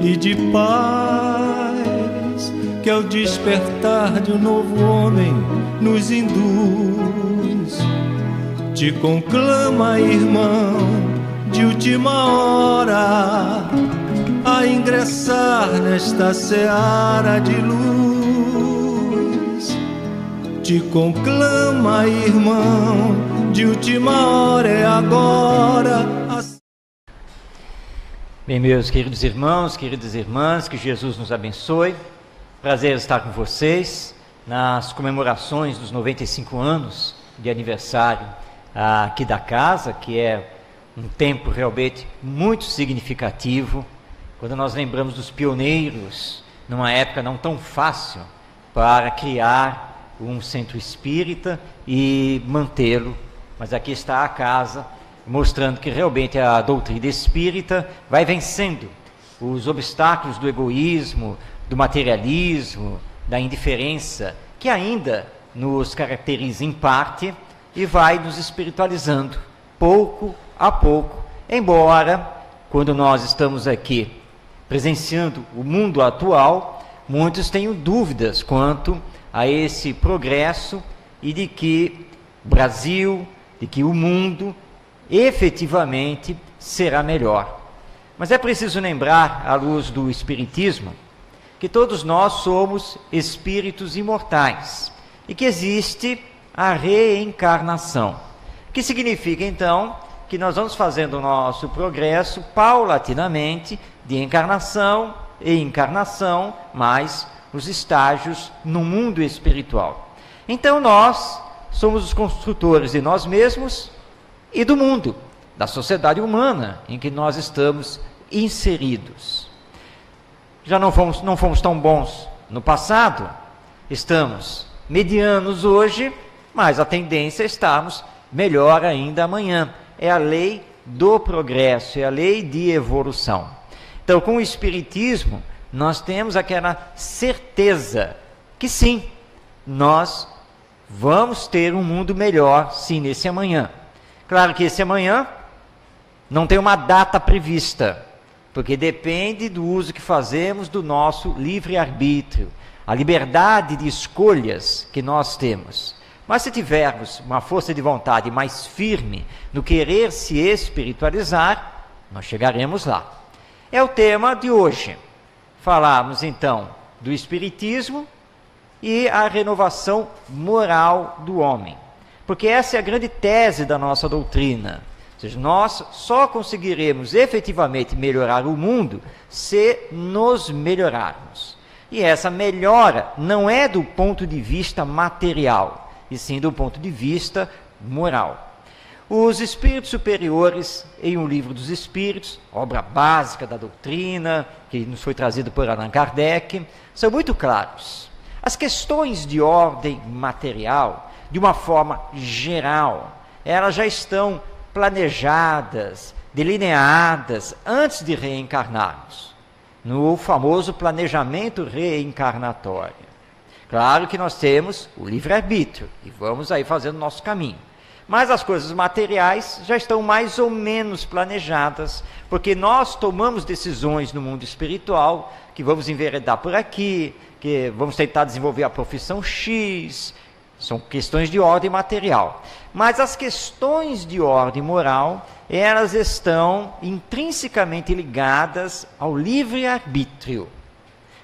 e de paz, que ao despertar de um novo homem nos induz. Te conclama, irmão, de última hora, a ingressar nesta seara de luz. Te conclama, irmão, de última hora, é agora. Bem, meus queridos irmãos, queridas irmãs, que Jesus nos abençoe. Prazer estar com vocês nas comemorações dos 95 anos de aniversário aqui da casa, que é um tempo realmente muito significativo, quando nós lembramos dos pioneiros, numa época não tão fácil, para criar um centro espírita e mantê-lo. Mas aqui está a casa, mostrando que realmente a doutrina espírita vai vencendo os obstáculos do egoísmo, do materialismo, da indiferença, que ainda nos caracteriza em parte, e vai nos espiritualizando, pouco a pouco, embora, quando nós estamos aqui presenciando o mundo atual, muitos tenham dúvidas quanto a esse progresso e de que o Brasil, de que o mundo efetivamente será melhor. Mas é preciso lembrar, à luz do Espiritismo, que todos nós somos espíritos imortais e que existe a reencarnação, que significa então que nós vamos fazendo o nosso progresso paulatinamente de encarnação em encarnação, mais os estágios no mundo espiritual. Então nós somos os construtores de nós mesmos e do mundo, da sociedade humana em que nós estamos inseridos. Já não fomos tão bons no passado, estamos medianos hoje, mas a tendência é estarmos melhor ainda amanhã. É a lei do progresso, é a lei de evolução. Então, com o Espiritismo, nós temos aquela certeza que sim, nós vamos ter um mundo melhor, sim, nesse amanhã. Claro que esse amanhã não tem uma data prevista, porque depende do uso que fazemos do nosso livre-arbítrio, a liberdade de escolhas que nós temos. Mas se tivermos uma força de vontade mais firme no querer se espiritualizar, nós chegaremos lá. É o tema de hoje. Falarmos então do Espiritismo e a renovação moral do homem. Porque essa é a grande tese da nossa doutrina. Ou seja, nós só conseguiremos efetivamente melhorar o mundo se nos melhorarmos. E essa melhora não é do ponto de vista material, e sim do ponto de vista moral. Os Espíritos Superiores, em O Livro dos Espíritos, obra básica da doutrina, que nos foi trazido por Allan Kardec, são muito claros. As questões de ordem material, de uma forma geral, elas já estão planejadas, delineadas, antes de reencarnarmos, no famoso planejamento reencarnatório. Claro que nós temos o livre-arbítrio, e vamos aí fazendo o nosso caminho. Mas as coisas materiais já estão mais ou menos planejadas, porque nós tomamos decisões no mundo espiritual, que vamos enveredar por aqui, que vamos tentar desenvolver a profissão X, são questões de ordem material. Mas as questões de ordem moral, elas estão intrinsecamente ligadas ao livre-arbítrio.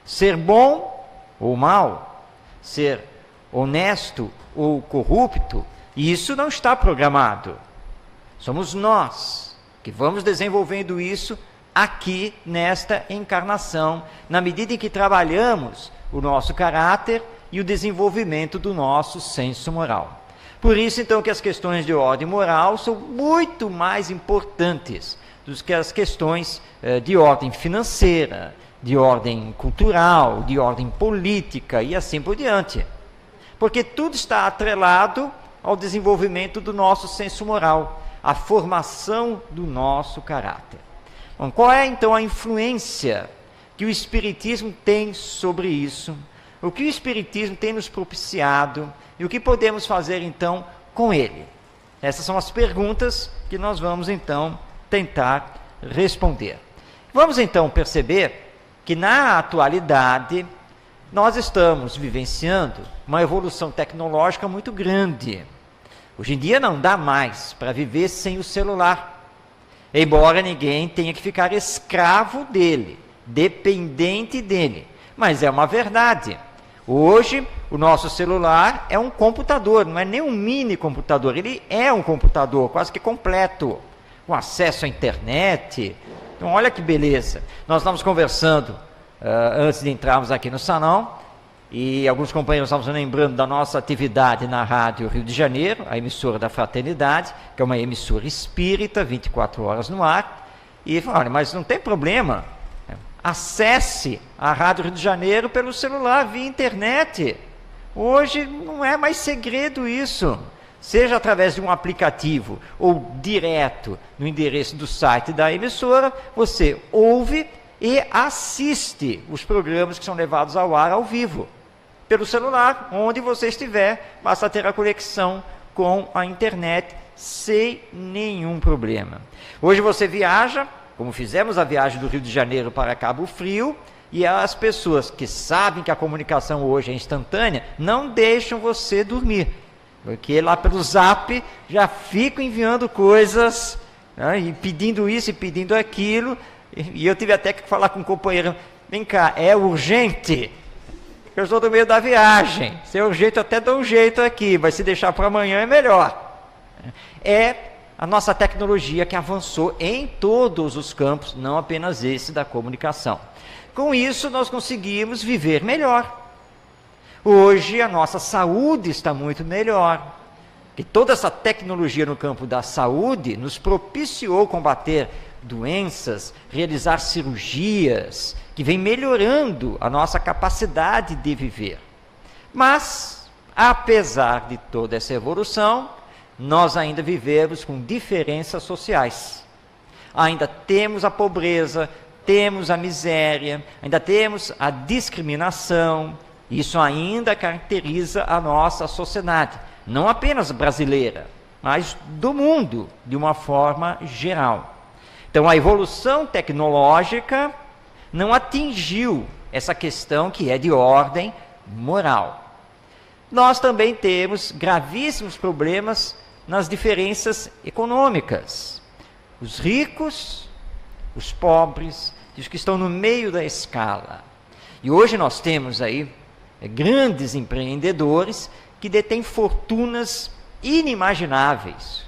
Ser bom ou mal, ser honesto ou corrupto, isso não está programado. Somos nós que vamos desenvolvendo isso aqui nesta encarnação, na medida em que trabalhamos o nosso caráter e o desenvolvimento do nosso senso moral. Por isso, então, que as questões de ordem moral são muito mais importantes do que as questões de ordem financeira, de ordem cultural, de ordem política e assim por diante. Porque tudo está atrelado ao desenvolvimento do nosso senso moral, à formação do nosso caráter. Bom, qual é, então, a influência que o Espiritismo tem sobre isso? O que o Espiritismo tem nos propiciado e o que podemos fazer, então, com ele? Essas são as perguntas que nós vamos, então, tentar responder. Vamos, então, perceber que na atualidade nós estamos vivenciando uma evolução tecnológica muito grande. Hoje em dia não dá mais para viver sem o celular, embora ninguém tenha que ficar escravo dele, dependente dele. Mas é uma verdade. Hoje, o nosso celular é um computador, não é nem um mini computador, ele é um computador quase que completo, com acesso à internet. Então, olha que beleza. Nós estamos conversando antes de entrarmos aqui no salão, e alguns companheiros estavam lembrando da nossa atividade na Rádio Rio de Janeiro, a emissora da Fraternidade, que é uma emissora espírita, 24 horas no ar, e falaram, olha, mas não tem problema, acesse a Rádio Rio de Janeiro pelo celular, via internet. Hoje não é mais segredo isso. Seja através de um aplicativo ou direto no endereço do site da emissora, você ouve e assiste os programas que são levados ao ar ao vivo. Pelo celular, onde você estiver, basta ter a conexão com a internet sem nenhum problema. Hoje você viaja, como fizemos a viagem do Rio de Janeiro para Cabo Frio, e as pessoas que sabem que a comunicação hoje é instantânea, não deixam você dormir. Porque lá pelo Zap já ficam enviando coisas, né, e pedindo isso e pedindo aquilo. E eu tive até que falar com um companheiro, vem cá, é urgente? Eu estou no meio da viagem. Se é urgente, eu até dou um jeito aqui, mas se deixar para amanhã é melhor. É a nossa tecnologia que avançou em todos os campos, não apenas esse da comunicação. Com isso, nós conseguimos viver melhor. Hoje, a nossa saúde está muito melhor. E toda essa tecnologia no campo da saúde nos propiciou combater doenças, realizar cirurgias, que vem melhorando a nossa capacidade de viver. Mas, apesar de toda essa evolução, nós ainda vivemos com diferenças sociais. Ainda temos a pobreza, temos a miséria, ainda temos a discriminação. Isso ainda caracteriza a nossa sociedade, não apenas brasileira, mas do mundo, de uma forma geral. Então, a evolução tecnológica não atingiu essa questão que é de ordem moral. Nós também temos gravíssimos problemas nas diferenças econômicas. Os ricos, os pobres, e os que estão no meio da escala. E hoje nós temos aí grandes empreendedores que detêm fortunas inimagináveis,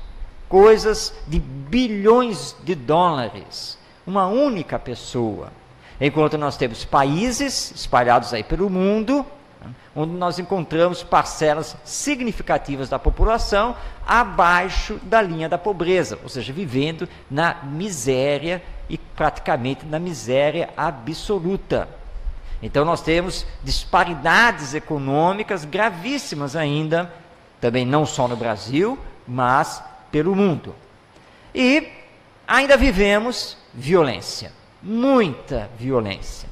coisas de bilhões de dólares, uma única pessoa. Enquanto nós temos países espalhados aí pelo mundo, onde nós encontramos parcelas significativas da população abaixo da linha da pobreza, ou seja, vivendo na miséria e praticamente na miséria absoluta. Então nós temos disparidades econômicas gravíssimas ainda, também não só no Brasil, mas pelo mundo. E ainda vivemos violência, muita violência.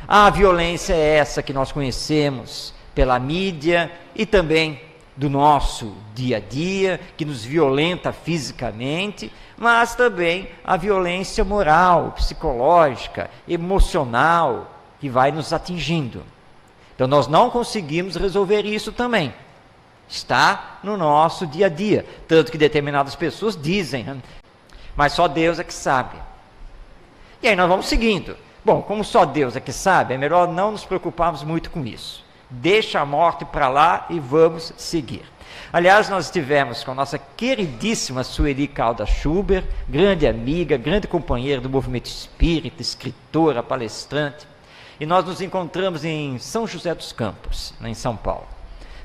A violência é essa que nós conhecemos pela mídia e também do nosso dia a dia, que nos violenta fisicamente, mas também a violência moral, psicológica, emocional, que vai nos atingindo. Então nós não conseguimos resolver isso também. Está no nosso dia a dia, tanto que determinadas pessoas dizem, né? Mas só Deus é que sabe. E aí nós vamos seguindo. Bom, como só Deus é que sabe, é melhor não nos preocuparmos muito com isso. Deixa a morte para lá e vamos seguir. Aliás, nós estivemos com a nossa queridíssima Sueli Caldas Schubert, grande amiga, grande companheira do movimento espírita, escritora, palestrante, e nós nos encontramos em São José dos Campos, em São Paulo,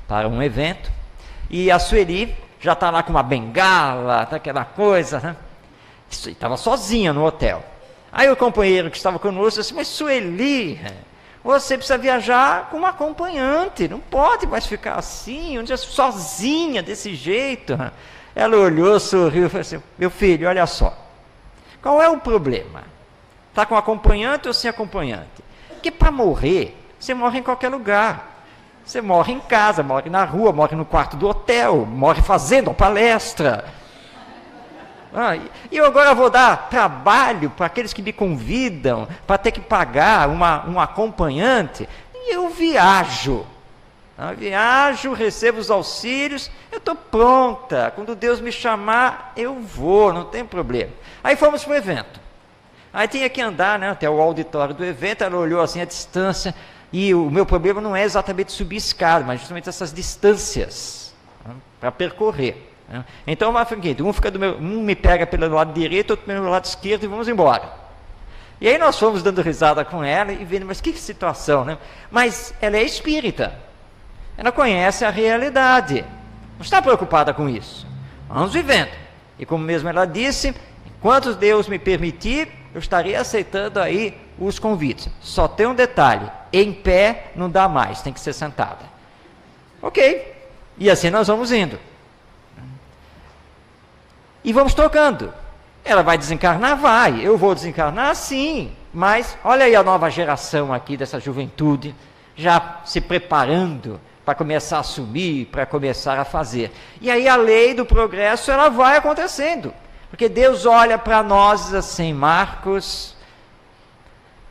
para um evento, e a Sueli já está lá com uma bengala, tá aquela coisa, né? Estava sozinha no hotel. Aí o companheiro que estava conosco disse, mas Sueli, você precisa viajar com uma acompanhante, não pode mais ficar assim, sozinha desse jeito. Ela olhou, sorriu e falou assim, meu filho, olha só, qual é o problema? Está com acompanhante ou sem acompanhante? Porque para morrer, você morre em qualquer lugar. Você morre em casa, morre na rua, morre no quarto do hotel, morre fazendo uma palestra. E eu agora vou dar trabalho para aqueles que me convidam, para ter que pagar um acompanhante. E eu viajo. Viajo, recebo os auxílios, eu estou pronta. Quando Deus me chamar, eu vou, não tem problema. Aí fomos para o evento. Aí tinha que andar, né, até o auditório do evento. Ela olhou assim a distância. E o meu problema não é exatamente subir escada, mas justamente essas distâncias, né, para percorrer. Né. Então, um me pega pelo lado direito, outro pelo lado esquerdo e vamos embora. E aí nós fomos dando risada com ela e vendo, mas que situação, né? Mas ela é espírita. Ela conhece a realidade. Não está preocupada com isso. Vamos vivendo. E como mesmo ela disse, enquanto Deus me permitir, eu estarei aceitando aí os convites. Só tem um detalhe, em pé não dá mais, tem que ser sentada. Ok, e assim nós vamos indo. E vamos tocando. Ela vai desencarnar? Vai. Eu vou desencarnar? Sim. Mas olha aí a nova geração aqui dessa juventude, já se preparando para começar a assumir, para começar a fazer. E aí a lei do progresso, ela vai acontecendo. Porque Deus olha para nós e diz assim, Marcos,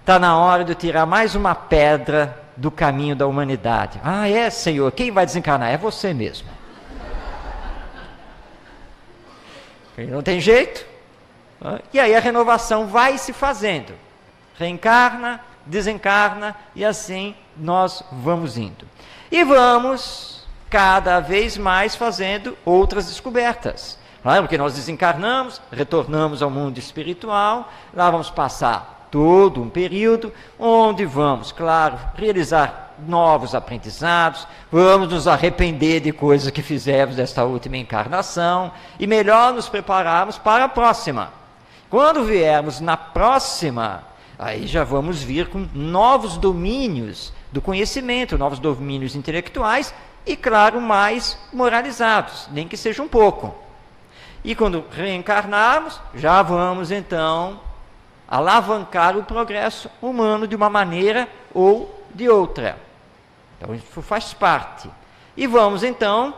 está na hora de tirar mais uma pedra do caminho da humanidade. Ah, é, Senhor, quem vai desencarnar? É você mesmo. Não tem jeito. E aí a renovação vai se fazendo. Reencarna, desencarna, e assim nós vamos indo. E vamos cada vez mais fazendo outras descobertas. Porque nós desencarnamos, retornamos ao mundo espiritual, lá vamos passar todo um período, onde vamos, claro, realizar novos aprendizados, vamos nos arrepender de coisas que fizemos nesta última encarnação, e melhor nos prepararmos para a próxima. Quando viermos na próxima, aí já vamos vir com novos domínios do conhecimento, novos domínios intelectuais, e claro, mais moralizados, nem que seja um pouco. E quando reencarnarmos, já vamos então alavancar o progresso humano de uma maneira ou de outra. Então isso faz parte. E vamos então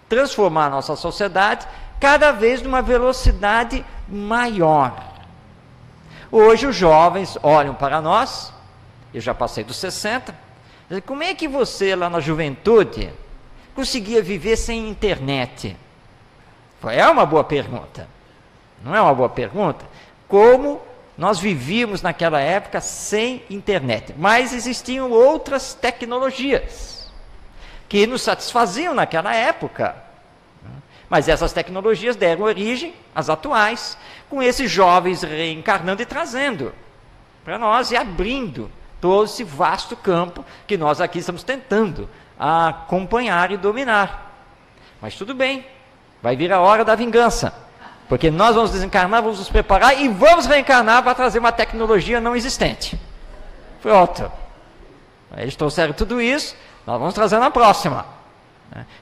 transformar a nossa sociedade cada vez numa velocidade maior. Hoje os jovens olham para nós, eu já passei dos 60, dizem, como é que você lá na juventude conseguia viver sem internet? É uma boa pergunta. Não é uma boa pergunta? Como nós vivíamos naquela época sem internet. Mas existiam outras tecnologias que nos satisfaziam naquela época. Mas essas tecnologias deram origem às atuais, com esses jovens reencarnando e trazendo para nós e abrindo todo esse vasto campo que nós aqui estamos tentando acompanhar e dominar. Mas tudo bem. Vai vir a hora da vingança, porque nós vamos desencarnar, vamos nos preparar e vamos reencarnar para trazer uma tecnologia não existente. Pronto. Eles trouxeram tudo isso, nós vamos trazer na próxima.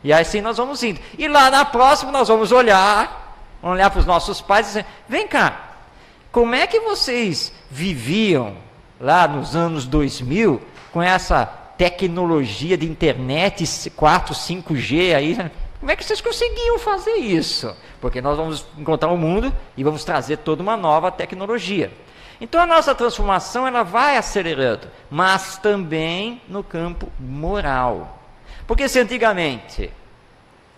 E assim nós vamos indo. E lá na próxima nós vamos olhar para os nossos pais e dizer, vem cá, como é que vocês viviam lá nos anos 2000 com essa tecnologia de internet 4, 5G aí, né? Como é que vocês conseguiam fazer isso? Porque nós vamos encontrar o mundo e vamos trazer toda uma nova tecnologia. Então a nossa transformação ela vai acelerando, mas também no campo moral. Porque se antigamente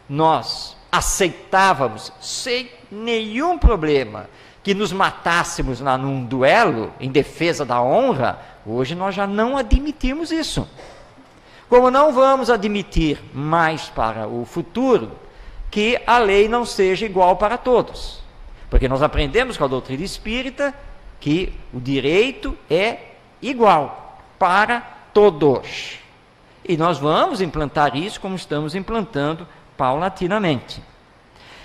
nós aceitávamos sem nenhum problema que nos matássemos lá num duelo em defesa da honra, hoje nós já não admitimos isso. Como não vamos admitir mais para o futuro que a lei não seja igual para todos. Porque nós aprendemos com a doutrina espírita que o direito é igual para todos. E nós vamos implantar isso como estamos implantando paulatinamente.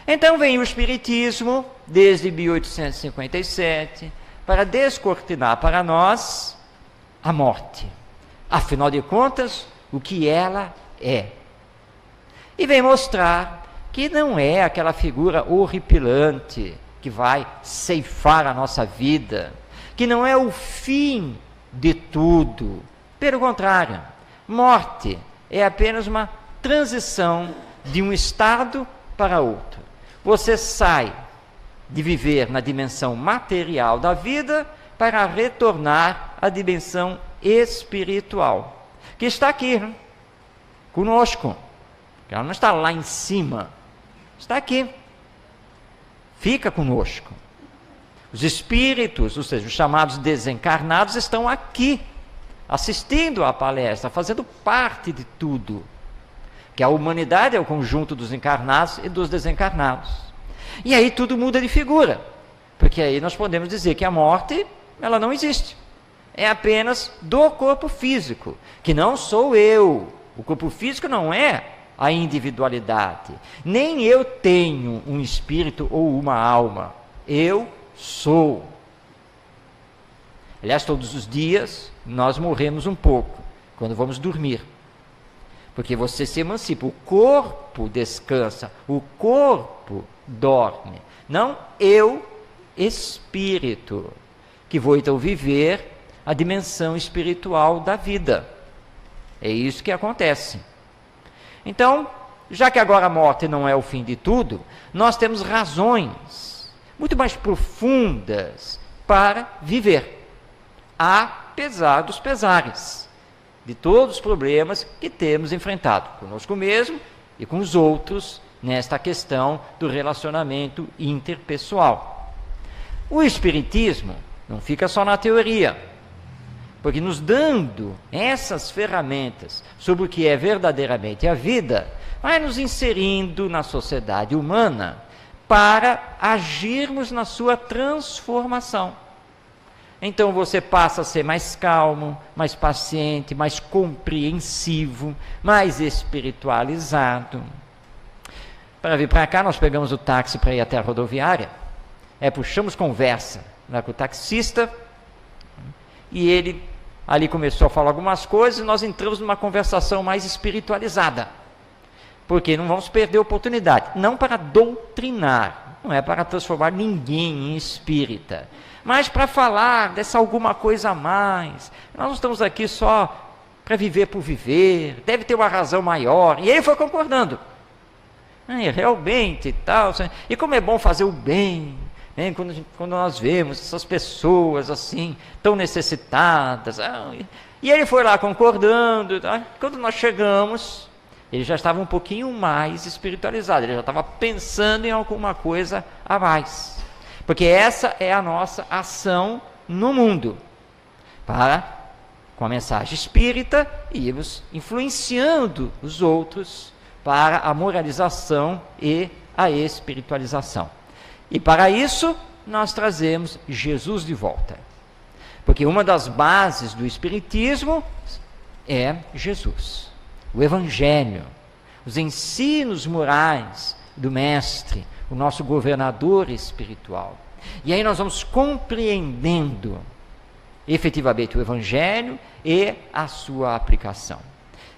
Então vem o Espiritismo, desde 1857, para descortinar para nós a morte. Afinal de contas, o que ela é. E vem mostrar que não é aquela figura horripilante que vai ceifar a nossa vida, que não é o fim de tudo. Pelo contrário, morte é apenas uma transição de um estado para outro. Você sai de viver na dimensão material da vida para retornar à dimensão espiritual, que está aqui, né? Conosco. Ela não está lá em cima, está aqui. Fica conosco. Os espíritos, ou seja, os chamados desencarnados, estão aqui, assistindo à palestra, fazendo parte de tudo. Que a humanidade é o conjunto dos encarnados e dos desencarnados. E aí tudo muda de figura, porque aí nós podemos dizer que a morte, ela não existe. É apenas do corpo físico, que não sou eu. O corpo físico não é a individualidade. Nem eu tenho um espírito ou uma alma. Eu sou. Aliás, todos os dias nós morremos um pouco, quando vamos dormir. Porque você se emancipa, o corpo descansa, o corpo dorme. Não eu, espírito, que vou então viver a dimensão espiritual da vida. É isso que acontece. Então, já que agora a morte não é o fim de tudo, nós temos razões muito mais profundas para viver, apesar dos pesares, de todos os problemas que temos enfrentado conosco mesmo e com os outros nesta questão do relacionamento interpessoal. O Espiritismo não fica só na teoria, porque nos dando essas ferramentas sobre o que é verdadeiramente a vida, vai nos inserindo na sociedade humana para agirmos na sua transformação. Então você passa a ser mais calmo, mais paciente, mais compreensivo, mais espiritualizado. Para vir para cá, nós pegamos o táxi para ir até a rodoviária, puxamos conversa com o taxista, e ele ali começou a falar algumas coisas, e nós entramos numa conversação mais espiritualizada, porque não vamos perder a oportunidade, não para doutrinar, não é para transformar ninguém em espírita, mas para falar dessa alguma coisa a mais. Nós não estamos aqui só para viver por viver, deve ter uma razão maior. E ele foi concordando. Realmente e tal. E como é bom fazer o bem, né? Quando nós vemos essas pessoas assim, tão necessitadas. E ele foi lá concordando. Quando nós chegamos, ele já estava um pouquinho mais espiritualizado, ele já estava pensando em alguma coisa a mais. Porque essa é a nossa ação no mundo, com a mensagem espírita, irmos influenciando os outros para a moralização e a espiritualização. E para isso, nós trazemos Jesus de volta. Porque uma das bases do Espiritismo é Jesus, o Evangelho, os ensinos morais do Mestre, o nosso governador espiritual. E aí nós vamos compreendendo efetivamente o Evangelho e a sua aplicação.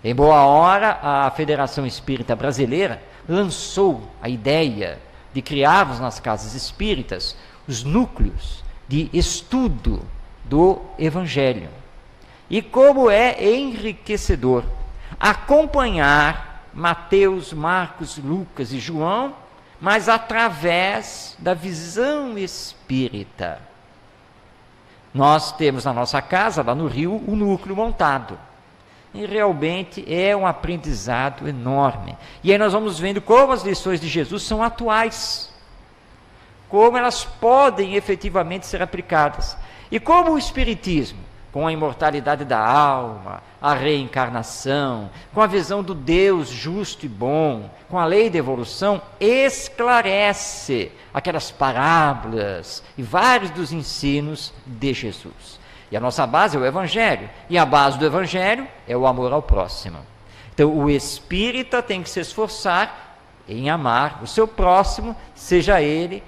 Em boa hora, a Federação Espírita Brasileira lançou a ideia de criarmos nas casas espíritas os núcleos de estudo do Evangelho. E como é enriquecedor acompanhar Mateus, Marcos, Lucas e João, mas através da visão espírita. Nós temos na nossa casa, lá no Rio, o núcleo montado. E realmente é um aprendizado enorme. E aí nós vamos vendo como as lições de Jesus são atuais, como elas podem efetivamente ser aplicadas. E como o Espiritismo, com a imortalidade da alma, a reencarnação, com a visão do Deus justo e bom, com a lei da evolução, esclarece aquelas parábolas e vários dos ensinos de Jesus. E a nossa base é o Evangelho, e a base do Evangelho é o amor ao próximo. Então o espírita tem que se esforçar em amar o seu próximo, seja ele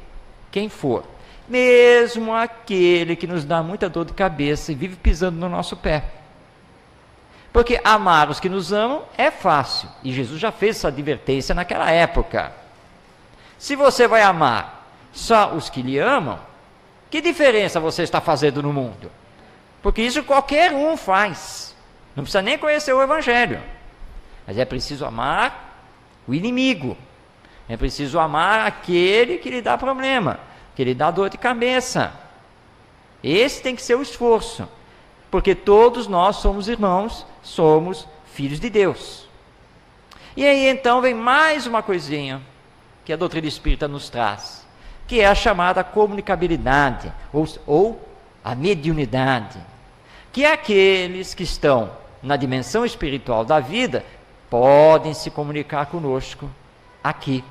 quem for. Mesmo aquele que nos dá muita dor de cabeça e vive pisando no nosso pé. Porque amar os que nos amam é fácil, e Jesus já fez essa advertência naquela época. Se você vai amar só os que lhe amam, que diferença você está fazendo no mundo? Porque isso qualquer um faz, não precisa nem conhecer o Evangelho, mas é preciso amar o inimigo, é preciso amar aquele que lhe dá problema, que ele dá dor de cabeça. Esse tem que ser o esforço, porque todos nós somos irmãos, somos filhos de Deus. E aí então vem mais uma coisinha que a doutrina espírita nos traz, que é a chamada comunicabilidade, ou a mediunidade, que é aqueles que estão na dimensão espiritual da vida, podem se comunicar conosco aqui,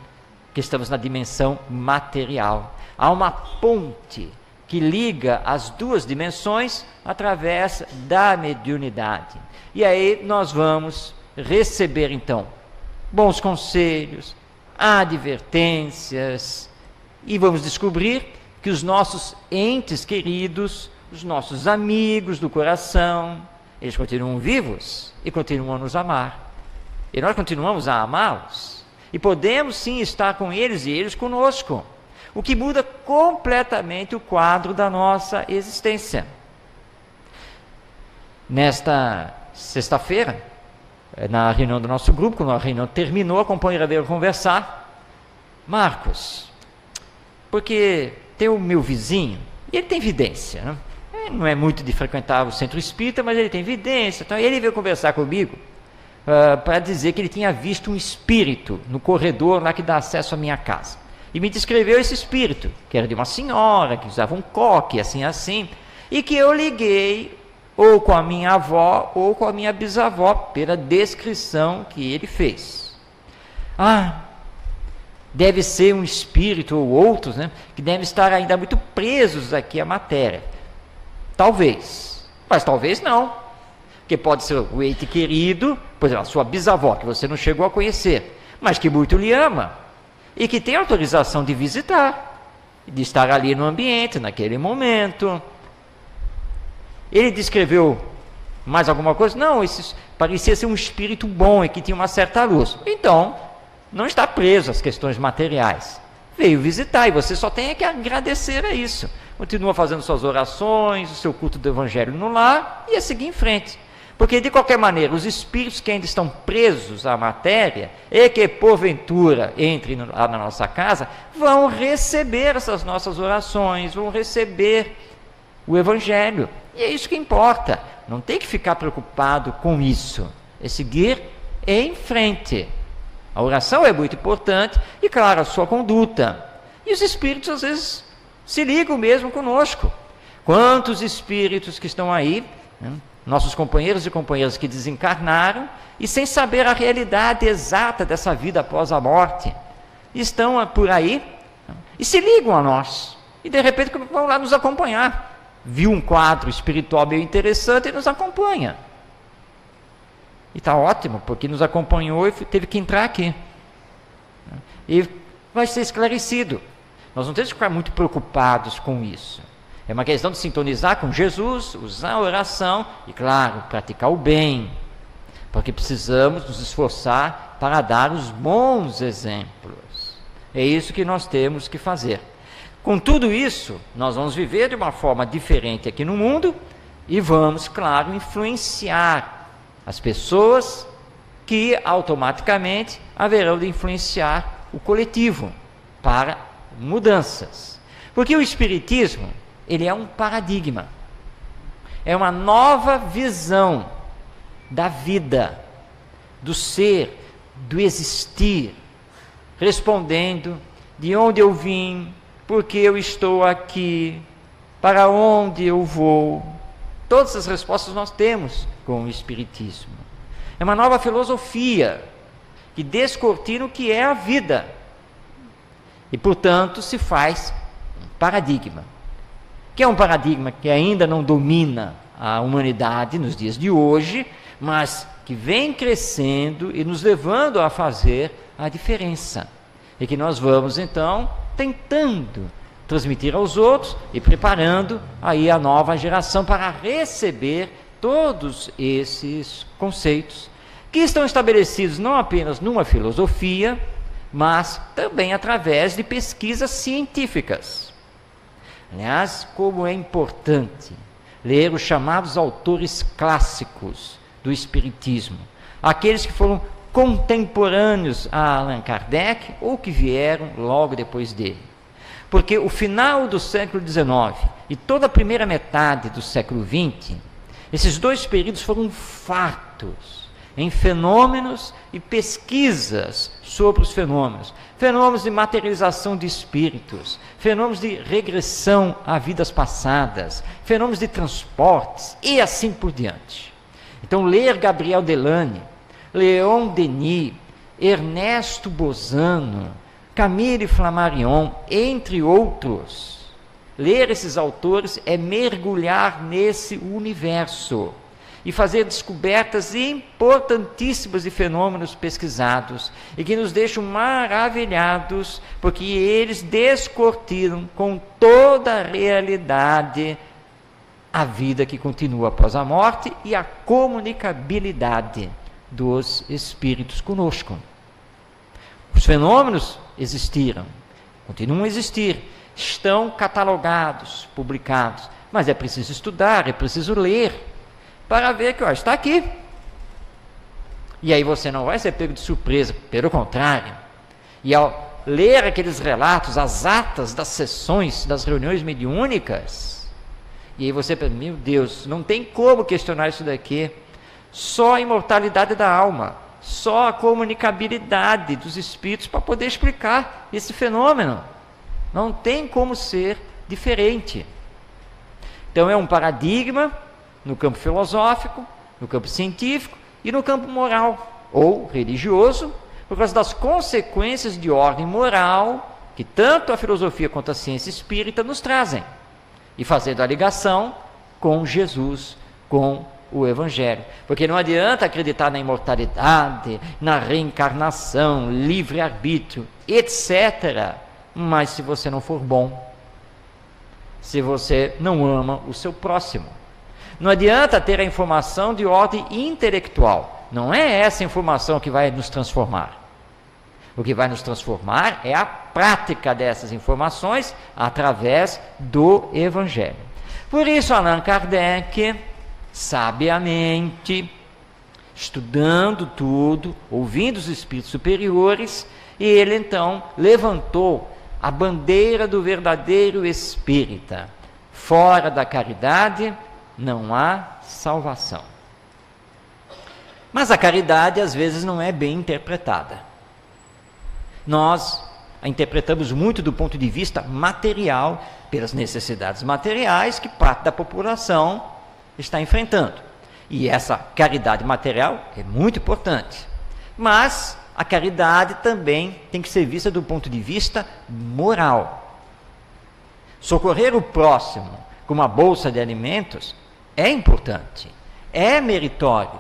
que estamos na dimensão material. Há uma ponte que liga as duas dimensões através da mediunidade. E aí nós vamos receber então bons conselhos, advertências, e vamos descobrir que os nossos entes queridos, os nossos amigos do coração, eles continuam vivos e continuam a nos amar. E nós continuamos a amá-los. E podemos sim estar com eles e eles conosco. O que muda completamente o quadro da nossa existência. Nesta sexta-feira, na reunião do nosso grupo, quando a reunião terminou, a companheira veio conversar. Marcos, porque tem o meu vizinho, e ele tem vidência, né? Ele não é muito de frequentar o centro espírita, mas ele tem vidência. Então ele veio conversar comigo para dizer que ele tinha visto um espírito no corredor lá que dá acesso à minha casa. E me descreveu esse espírito, que era de uma senhora, que usava um coque, assim, e que eu liguei ou com a minha avó ou com a minha bisavó, pela descrição que ele fez. Deve ser um espírito ou outros, né, que devem estar ainda muito presos aqui à matéria. Talvez, mas talvez não, porque pode ser o ente querido, por exemplo, a sua bisavó, que você não chegou a conhecer, mas que muito lhe ama, e que tem autorização de visitar, de estar ali no ambiente, naquele momento. Ele descreveu mais alguma coisa? Não, parecia ser um espírito bom e que tinha uma certa luz. Então, não está preso às questões materiais. Veio visitar e você só tem que agradecer a isso. Continua fazendo suas orações, o seu culto do evangelho no lar e a seguir em frente. Porque, de qualquer maneira, os espíritos que ainda estão presos à matéria e que, porventura, entrem lá na nossa casa, vão receber essas nossas orações, vão receber o evangelho. E é isso que importa. Não tem que ficar preocupado com isso. É seguir em frente. A oração é muito importante e, claro, a sua conduta. E os espíritos, às vezes, se ligam mesmo conosco. Quantos espíritos que estão aí, né? Nossos companheiros e companheiras que desencarnaram e sem saber a realidade exata dessa vida após a morte, estão por aí e se ligam a nós. E de repente vão lá nos acompanhar. Viu um quadro espiritual meio interessante e nos acompanha. E está ótimo, porque nos acompanhou e teve que entrar aqui. E vai ser esclarecido. Nós não temos que ficar muito preocupados com isso. É uma questão de sintonizar com Jesus, usar a oração e, claro, praticar o bem. Porque precisamos nos esforçar para dar os bons exemplos. É isso que nós temos que fazer. Com tudo isso, nós vamos viver de uma forma diferente aqui no mundo e vamos, claro, influenciar as pessoas que automaticamente haverão de influenciar o coletivo para mudanças. Porque o Espiritismo, ele é um paradigma, é uma nova visão da vida, do ser, do existir, respondendo de onde eu vim, por que eu estou aqui, para onde eu vou. Todas as respostas nós temos com o Espiritismo. É uma nova filosofia que descortina o que é a vida e, portanto, se faz um paradigma. Que é um paradigma que ainda não domina a humanidade nos dias de hoje, mas que vem crescendo e nos levando a fazer a diferença. E que nós vamos, então, tentando transmitir aos outros e preparando aí a nova geração para receber todos esses conceitos que estão estabelecidos não apenas numa filosofia, mas também através de pesquisas científicas. Aliás, como é importante ler os chamados autores clássicos do Espiritismo, aqueles que foram contemporâneos a Allan Kardec ou que vieram logo depois dele. Porque o final do século XIX e toda a primeira metade do século XX, esses dois períodos foram fartos em fenômenos e pesquisas sobre os fenômenos. Fenômenos de materialização de espíritos, fenômenos de regressão a vidas passadas, fenômenos de transportes e assim por diante. Então, ler Gabriel Delany, Leon Denis, Ernesto Bozano, Camille Flammarion, entre outros, ler esses autores é mergulhar nesse universo e fazer descobertas importantíssimas de fenômenos pesquisados e que nos deixam maravilhados, porque eles descortinam com toda a realidade a vida que continua após a morte e a comunicabilidade dos espíritos conosco. Os fenômenos existiram, continuam a existir, estão catalogados, publicados, mas é preciso estudar, é preciso ler, para ver que está aqui. E aí você não vai ser pego de surpresa, pelo contrário. E ao ler aqueles relatos, as atas das sessões, das reuniões mediúnicas, e aí você pensa, meu Deus, não tem como questionar isso daqui. Só a imortalidade da alma, só a comunicabilidade dos espíritos para poder explicar esse fenômeno. Não tem como ser diferente. Então é um paradigma no campo filosófico, no campo científico e no campo moral ou religioso, por causa das consequências de ordem moral que tanto a filosofia quanto a ciência espírita nos trazem, e fazendo a ligação com Jesus, com o Evangelho. Porque não adianta acreditar na imortalidade, na reencarnação, livre-arbítrio, etc., mas se você não for bom, se você não ama o seu próximo. Não adianta ter a informação de ordem intelectual. Não é essa informação que vai nos transformar. O que vai nos transformar é a prática dessas informações através do Evangelho. Por isso, Allan Kardec, sabiamente, estudando tudo, ouvindo os espíritos superiores, e ele então levantou a bandeira do verdadeiro espírita. Fora da caridade não há salvação. Mas a caridade às vezes não é bem interpretada. Nós a interpretamos muito do ponto de vista material, pelas necessidades materiais que parte da população está enfrentando. E essa caridade material é muito importante. Mas a caridade também tem que ser vista do ponto de vista moral. Socorrer o próximo com uma bolsa de alimentos é importante, é meritório,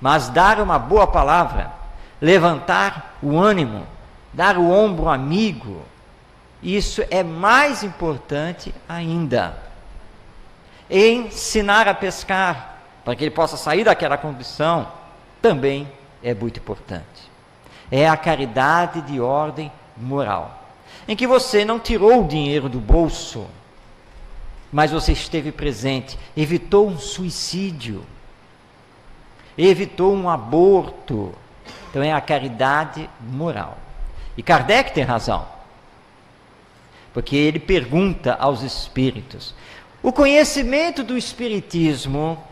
mas dar uma boa palavra, levantar o ânimo, dar o ombro amigo, isso é mais importante ainda. Ensinar a pescar, para que ele possa sair daquela condição, também é muito importante. É a caridade de ordem moral, em que você não tirou o dinheiro do bolso, mas você esteve presente, evitou um suicídio, evitou um aborto. Então é a caridade moral. E Kardec tem razão, porque ele pergunta aos espíritos: o conhecimento do espiritismo,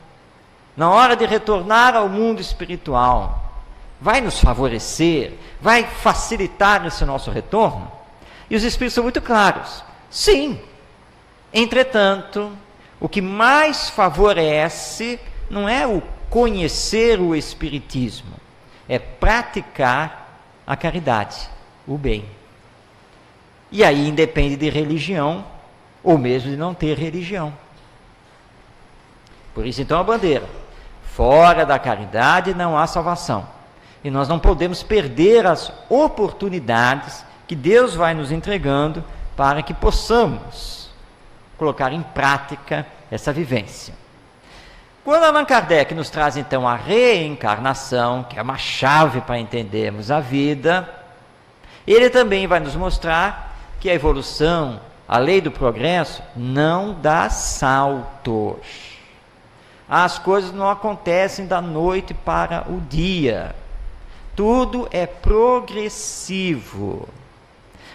na hora de retornar ao mundo espiritual, vai nos favorecer, vai facilitar esse nosso retorno? E os espíritos são muito claros: sim. Entretanto, o que mais favorece não é o conhecer o espiritismo, é praticar a caridade, o bem. E aí independe de religião, ou mesmo de não ter religião. Por isso então a bandeira: fora da caridade não há salvação. E nós não podemos perder as oportunidades que Deus vai nos entregando para que possamos colocar em prática essa vivência. Quando Allan Kardec nos traz então a reencarnação, que é uma chave para entendermos a vida, ele também vai nos mostrar que a evolução, a lei do progresso, não dá saltos. As coisas não acontecem da noite para o dia. Tudo é progressivo.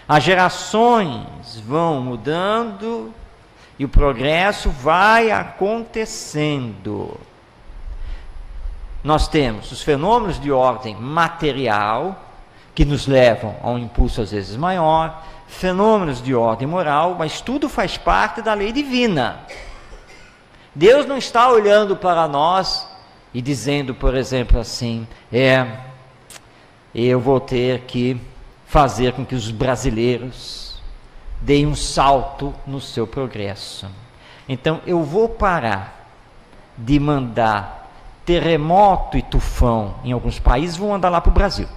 As gerações vão mudando e o progresso vai acontecendo. Nós temos os fenômenos de ordem material, que nos levam a um impulso às vezes maior, fenômenos de ordem moral, mas tudo faz parte da lei divina. Deus não está olhando para nós e dizendo, por exemplo, assim, eu vou ter que fazer com que os brasileiros deem um salto no seu progresso. Então, eu vou parar de mandar terremoto e tufão em alguns países, vão mandar lá para o Brasil.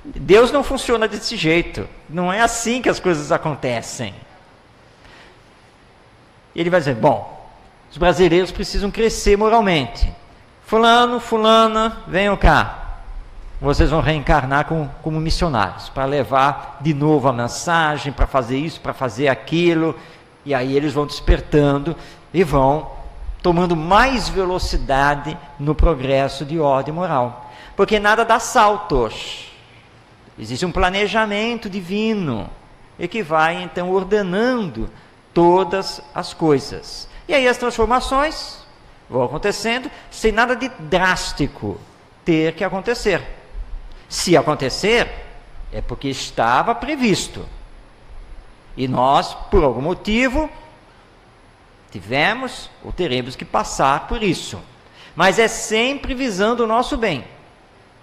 Deus não funciona desse jeito. Não é assim que as coisas acontecem. Ele vai dizer, bom, os brasileiros precisam crescer moralmente. Fulano, fulana, venham cá. Vocês vão reencarnar como missionários, para levar de novo a mensagem, para fazer isso, para fazer aquilo. E aí eles vão despertando e vão tomando mais velocidade no progresso de ordem moral. Porque nada dá saltos. Existe um planejamento divino e que vai então ordenando todas as coisas. E aí as transformações vão acontecendo sem nada de drástico ter que acontecer. Se acontecer, é porque estava previsto. E nós, por algum motivo, tivemos ou teremos que passar por isso. Mas é sempre visando o nosso bem,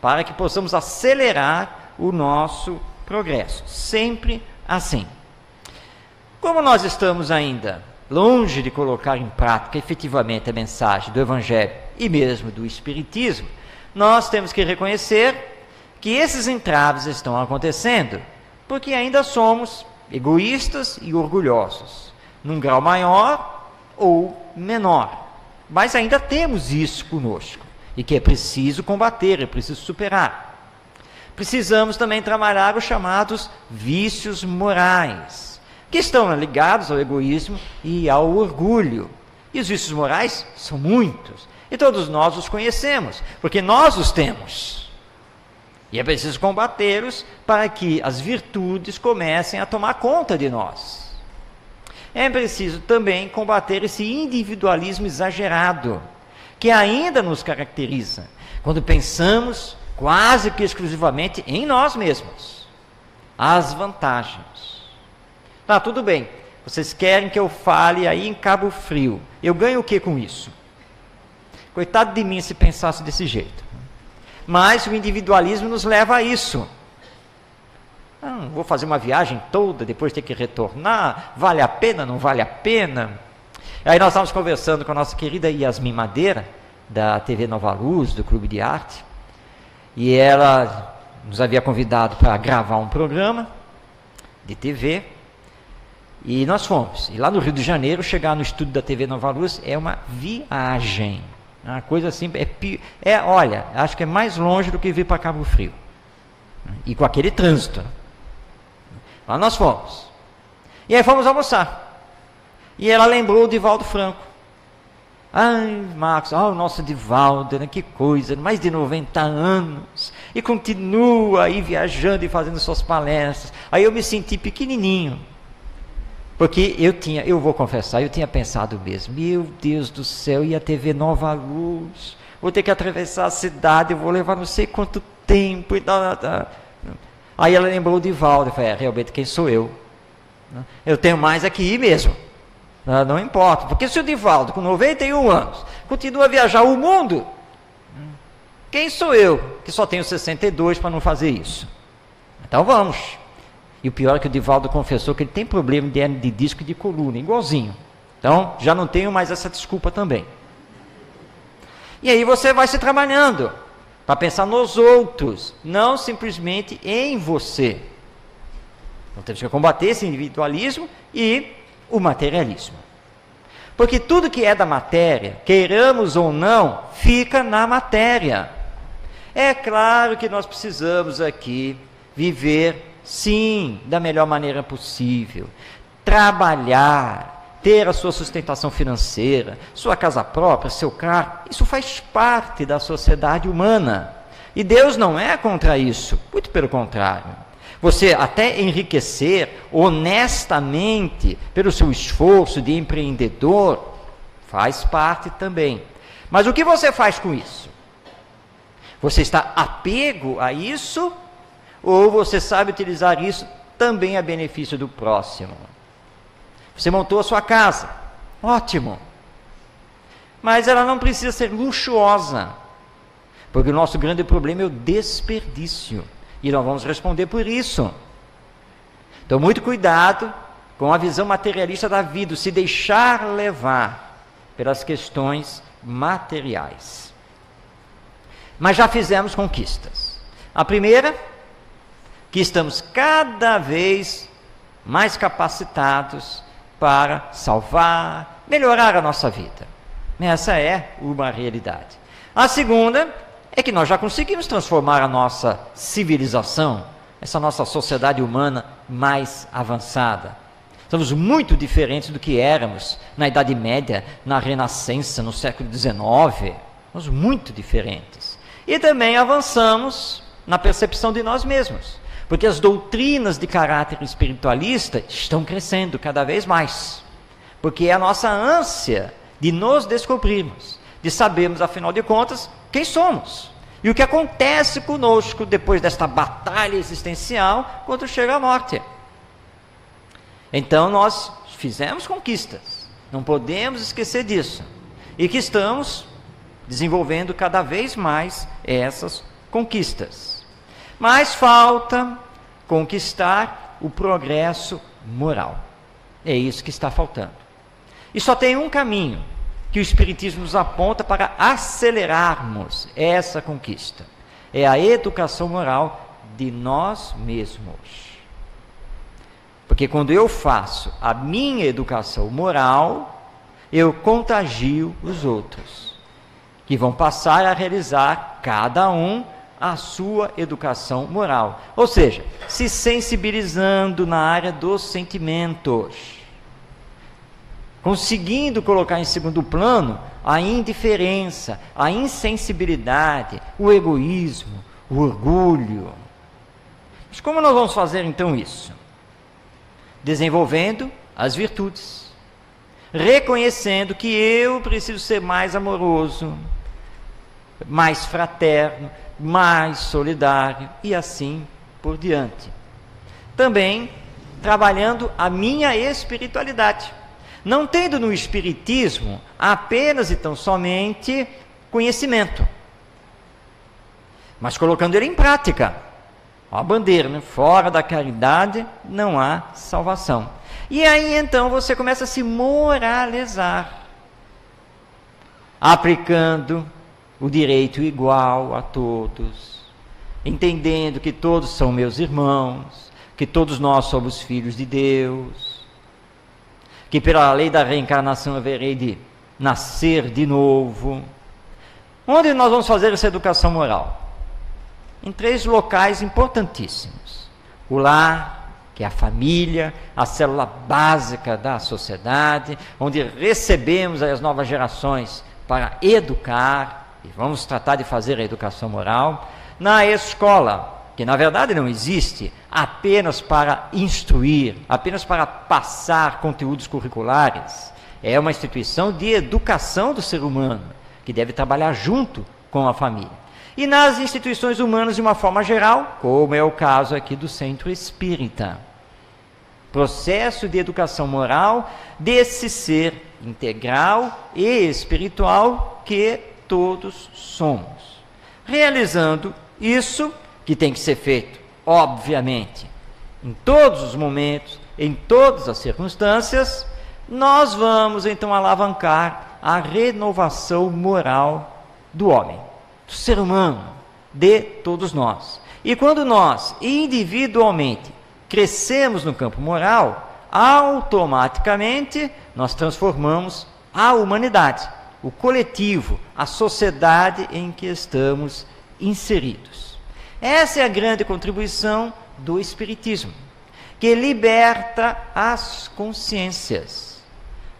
para que possamos acelerar o nosso progresso. Sempre assim. Como nós estamos ainda longe de colocar em prática efetivamente a mensagem do Evangelho e mesmo do Espiritismo, nós temos que reconhecer que esses entraves estão acontecendo porque ainda somos egoístas e orgulhosos, num grau maior ou menor. Mas ainda temos isso conosco e que é preciso combater, é preciso superar. Precisamos também trabalhar os chamados vícios morais, que estão ligados ao egoísmo e ao orgulho. E os vícios morais são muitos, e todos nós os conhecemos, porque nós os temos. E é preciso combatê-los para que as virtudes comecem a tomar conta de nós. É preciso também combater esse individualismo exagerado, que ainda nos caracteriza, quando pensamos quase que exclusivamente em nós mesmos. As vantagens. Tá, tudo bem. Vocês querem que eu fale aí em Cabo Frio. Eu ganho o que com isso? Coitado de mim se pensasse desse jeito. Mas o individualismo nos leva a isso. Não vou fazer uma viagem toda, depois ter que retornar. Vale a pena, não vale a pena? Aí nós estávamos conversando com a nossa querida Yasmin Madeira, da TV Nova Luz, do Clube de Arte. E ela nos havia convidado para gravar um programa de TV, e nós fomos. E lá no Rio de Janeiro, chegar no estúdio da TV Nova Luz é uma viagem. Uma coisa assim, olha, acho que é mais longe do que vir para Cabo Frio. E com aquele trânsito. Lá nós fomos. E aí fomos almoçar. E ela lembrou o Divaldo Franco. Ai, Marcos, o nosso Divaldo, né, que coisa, mais de 90 anos, e continua aí viajando e fazendo suas palestras. Aí eu me senti pequenininho, porque eu vou confessar, eu tinha pensado mesmo, meu Deus do céu, e a TV Nova Luz, vou ter que atravessar a cidade, eu vou levar não sei quanto tempo, e tal. Aí ela lembrou o Divaldo, eu falei, realmente quem sou eu? Eu tenho mais é que ir mesmo. Não importa, porque se o Divaldo, com 91 anos, continua a viajar o mundo, quem sou eu, que só tenho 62 para não fazer isso? Então vamos. E o pior é que o Divaldo confessou que ele tem problema de hernia de disco e de coluna, igualzinho. Então, já não tenho mais essa desculpa também. E aí você vai se trabalhando, para pensar nos outros, não simplesmente em você. Então temos que combater esse individualismo e o materialismo. Porque tudo que é da matéria, queiramos ou não, fica na matéria. É claro que nós precisamos aqui viver, sim, da melhor maneira possível. Trabalhar, ter a sua sustentação financeira, sua casa própria, seu carro, isso faz parte da sociedade humana. E Deus não é contra isso, muito pelo contrário. Você até enriquecer honestamente pelo seu esforço de empreendedor, faz parte também. Mas o que você faz com isso? Você está apego a isso? Ou você sabe utilizar isso também a benefício do próximo? Você montou a sua casa, ótimo. Mas ela não precisa ser luxuosa, porque o nosso grande problema é o desperdício. E nós vamos responder por isso. Então, muito cuidado com a visão materialista da vida, se deixar levar pelas questões materiais. Mas já fizemos conquistas. A primeira, que estamos cada vez mais capacitados para salvar, melhorar a nossa vida. Essa é uma realidade. A segunda é que nós já conseguimos transformar a nossa civilização, essa nossa sociedade humana mais avançada. Somos muito diferentes do que éramos na Idade Média, na Renascença, no século XIX. Somos muito diferentes. E também avançamos na percepção de nós mesmos, porque as doutrinas de caráter espiritualista estão crescendo cada vez mais, porque é a nossa ânsia de nos descobrirmos, de sabermos, afinal de contas, quem somos e o que acontece conosco depois desta batalha existencial quando chega a morte. Então nós fizemos conquistas, não podemos esquecer disso, e que estamos desenvolvendo cada vez mais essas conquistas. Mas falta conquistar o progresso moral. É isso que está faltando. E só tem um caminho que o Espiritismo nos aponta para acelerarmos essa conquista. É a educação moral de nós mesmos. Porque quando eu faço a minha educação moral, eu contagio os outros, que vão passar a realizar, cada um, a sua educação moral. Ou seja, se sensibilizando na área dos sentimentos, conseguindo colocar em segundo plano a indiferença, a insensibilidade, o egoísmo, o orgulho. Mas como nós vamos fazer então isso? Desenvolvendo as virtudes, reconhecendo que eu preciso ser mais amoroso, mais fraterno, mais solidário e assim por diante. Também trabalhando a minha espiritualidade, não tendo no Espiritismo apenas e tão somente conhecimento, mas colocando ele em prática. A bandeira, né? Fora da caridade não há salvação. E aí então você começa a se moralizar, aplicando o direito igual a todos, entendendo que todos são meus irmãos, que todos nós somos filhos de Deus, que pela lei da reencarnação haverei de nascer de novo. Onde nós vamos fazer essa educação moral? Em 3 locais importantíssimos. O lar, que é a família, a célula básica da sociedade, onde recebemos as novas gerações para educar, e vamos tratar de fazer a educação moral. Na escola, que na verdade não existe apenas para instruir, apenas para passar conteúdos curriculares. É uma instituição de educação do ser humano, que deve trabalhar junto com a família. E nas instituições humanas de uma forma geral, como é o caso aqui do Centro Espírita. Processo de educação moral desse ser integral e espiritual que todos somos. Realizando isso, que tem que ser feito, obviamente, em todos os momentos, em todas as circunstâncias, nós vamos então alavancar a renovação moral do homem, do ser humano, de todos nós. E quando nós, individualmente, crescemos no campo moral, automaticamente nós transformamos a humanidade, o coletivo, a sociedade em que estamos inseridos. Essa é a grande contribuição do Espiritismo, que liberta as consciências,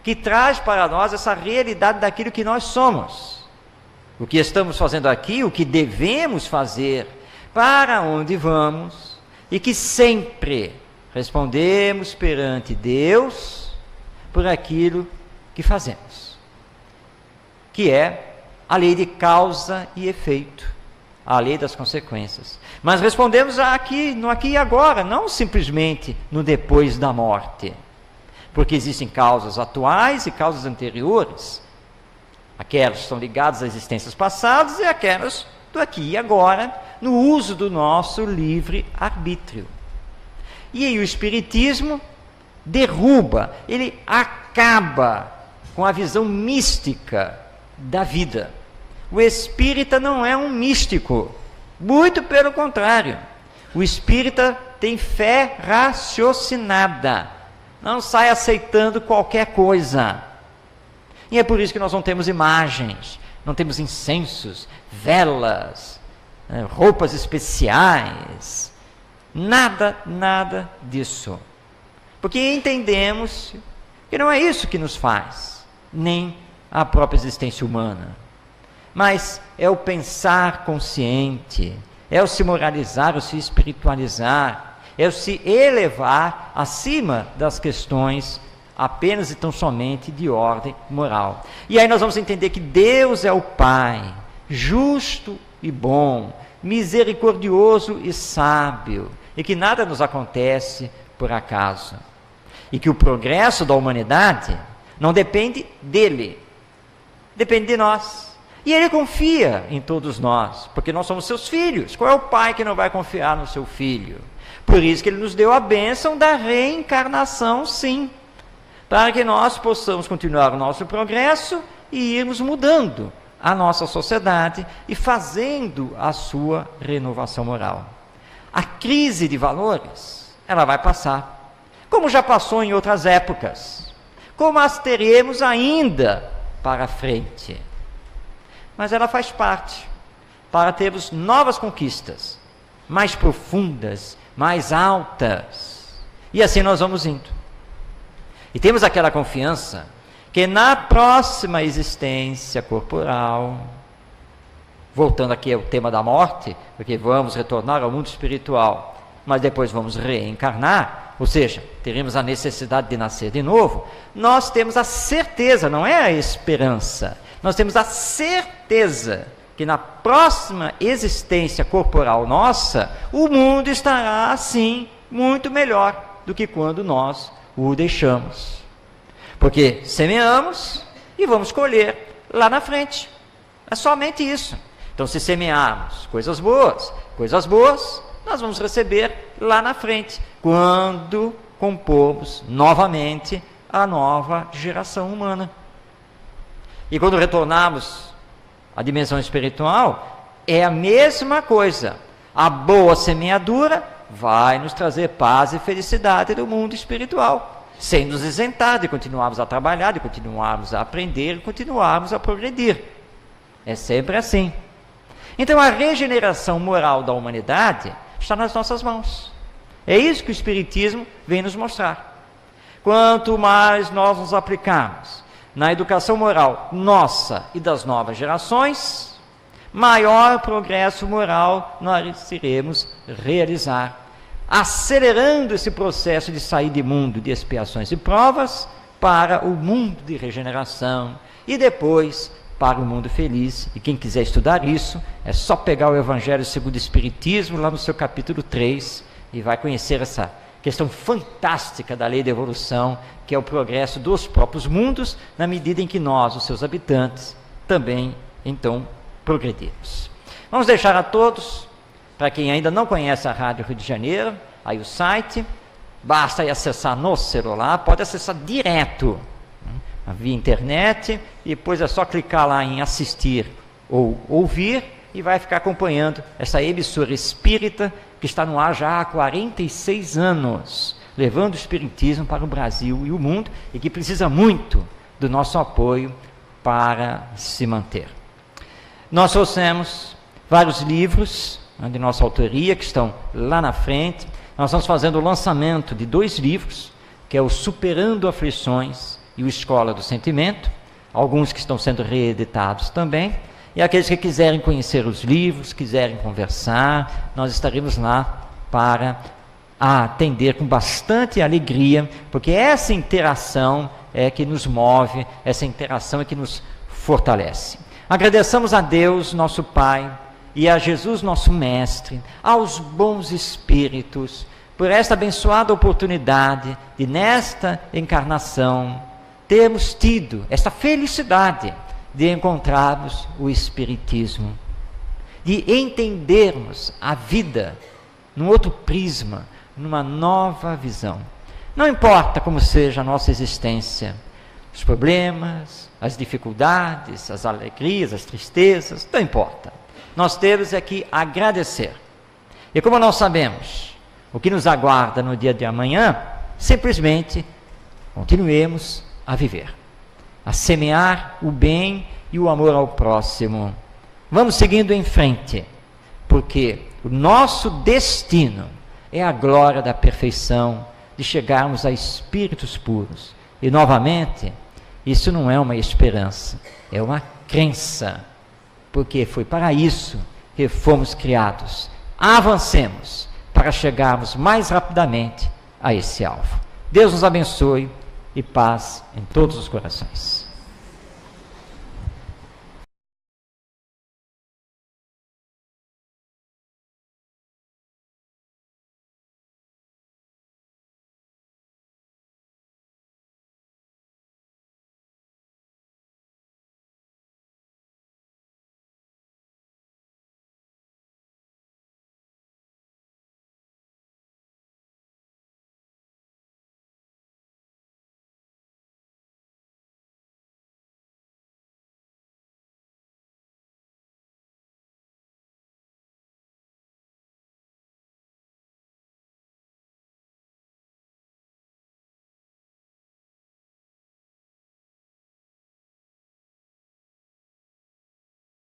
que traz para nós essa realidade daquilo que nós somos, o que estamos fazendo aqui, o que devemos fazer, para onde vamos, e que sempre respondemos perante Deus por aquilo que fazemos, que é a lei de causa e efeito, a lei das consequências. Mas respondemos no aqui e agora, não simplesmente no depois da morte, porque existem causas atuais e causas anteriores, aquelas que estão ligadas a existências passadas e aquelas do aqui e agora, no uso do nosso livre-arbítrio. E aí o Espiritismo derruba, ele acaba com a visão mística da vida. O espírita não é um místico, muito pelo contrário. O espírita tem fé raciocinada, não sai aceitando qualquer coisa. E é por isso que nós não temos imagens, não temos incensos, velas, roupas especiais, nada disso. Porque entendemos que não é isso que nos faz, nem a própria existência humana. Mas é o pensar consciente, é o se moralizar, o se espiritualizar, é o se elevar acima das questões apenas e tão somente de ordem moral. E aí nós vamos entender que Deus é o Pai, justo e bom, misericordioso e sábio, e que nada nos acontece por acaso. E que o progresso da humanidade não depende dele, depende de nós. E ele confia em todos nós, porque nós somos seus filhos. Qual é o pai que não vai confiar no seu filho? Por isso que ele nos deu a bênção da reencarnação, sim, para que nós possamos continuar o nosso progresso e irmos mudando a nossa sociedade e fazendo a sua renovação moral. A crise de valores, ela vai passar, como já passou em outras épocas, como as teremos ainda para frente. Mas ela faz parte, para termos novas conquistas, mais profundas, mais altas, e assim nós vamos indo. E temos aquela confiança que na próxima existência corporal, voltando aqui ao tema da morte, porque vamos retornar ao mundo espiritual, mas depois vamos reencarnar, ou seja, teremos a necessidade de nascer de novo, nós temos a certeza, não é a esperança, nós temos a certeza que na próxima existência corporal nossa, o mundo estará assim muito melhor do que quando nós o deixamos. Porque semeamos e vamos colher lá na frente. É somente isso. Então, se semearmos coisas boas, nós vamos receber lá na frente, quando compormos novamente a nova geração humana. E quando retornarmos à dimensão espiritual, é a mesma coisa. A boa semeadura vai nos trazer paz e felicidade do mundo espiritual, sem nos isentar de continuarmos a trabalhar, de continuarmos a aprender, de continuarmos a progredir. É sempre assim. Então a regeneração moral da humanidade está nas nossas mãos. É isso que o Espiritismo vem nos mostrar. Quanto mais nós nos aplicarmos na educação moral nossa e das novas gerações, maior progresso moral nós iremos realizar, acelerando esse processo de sair do mundo de expiações e provas para o mundo de regeneração e depois para o mundo feliz. E quem quiser estudar isso, é só pegar o Evangelho segundo o Espiritismo, lá no seu capítulo 3, e vai conhecer essa questão fantástica da lei da evolução, que é o progresso dos próprios mundos, na medida em que nós, os seus habitantes, também, então, progredimos. Vamos deixar a todos, para quem ainda não conhece a Rádio Rio de Janeiro, aí o site, basta acessar no celular, pode acessar direto, via internet, e depois é só clicar lá em assistir ou ouvir, e vai ficar acompanhando essa emissora espírita, que está no ar já há 46 anos, levando o espiritismo para o Brasil e o mundo, e que precisa muito do nosso apoio para se manter. Nós trouxemos vários livros de nossa autoria, que estão lá na frente. Nós estamos fazendo o lançamento de 2 livros, que é o Superando Aflições e o Escola do Sentimento, alguns que estão sendo reeditados também. E aqueles que quiserem conhecer os livros, quiserem conversar, nós estaremos lá para a atender com bastante alegria, porque essa interação é que nos move, essa interação é que nos fortalece. Agradeçamos a Deus, nosso Pai, e a Jesus, nosso Mestre, aos bons espíritos, por esta abençoada oportunidade de, nesta encarnação, termos tido esta felicidade de encontrarmos o Espiritismo, de entendermos a vida num outro prisma, numa nova visão. Não importa como seja a nossa existência, os problemas, as dificuldades, as alegrias, as tristezas, não importa. Nós temos é que agradecer. E como nós sabemos o que nos aguarda no dia de amanhã, simplesmente continuemos a viver, a semear o bem e o amor ao próximo. Vamos seguindo em frente, porque o nosso destino é a glória da perfeição, de chegarmos a espíritos puros. E novamente, isso não é uma esperança, é uma crença, porque foi para isso que fomos criados. Avancemos para chegarmos mais rapidamente a esse alvo. Deus nos abençoe e paz em todos os corações.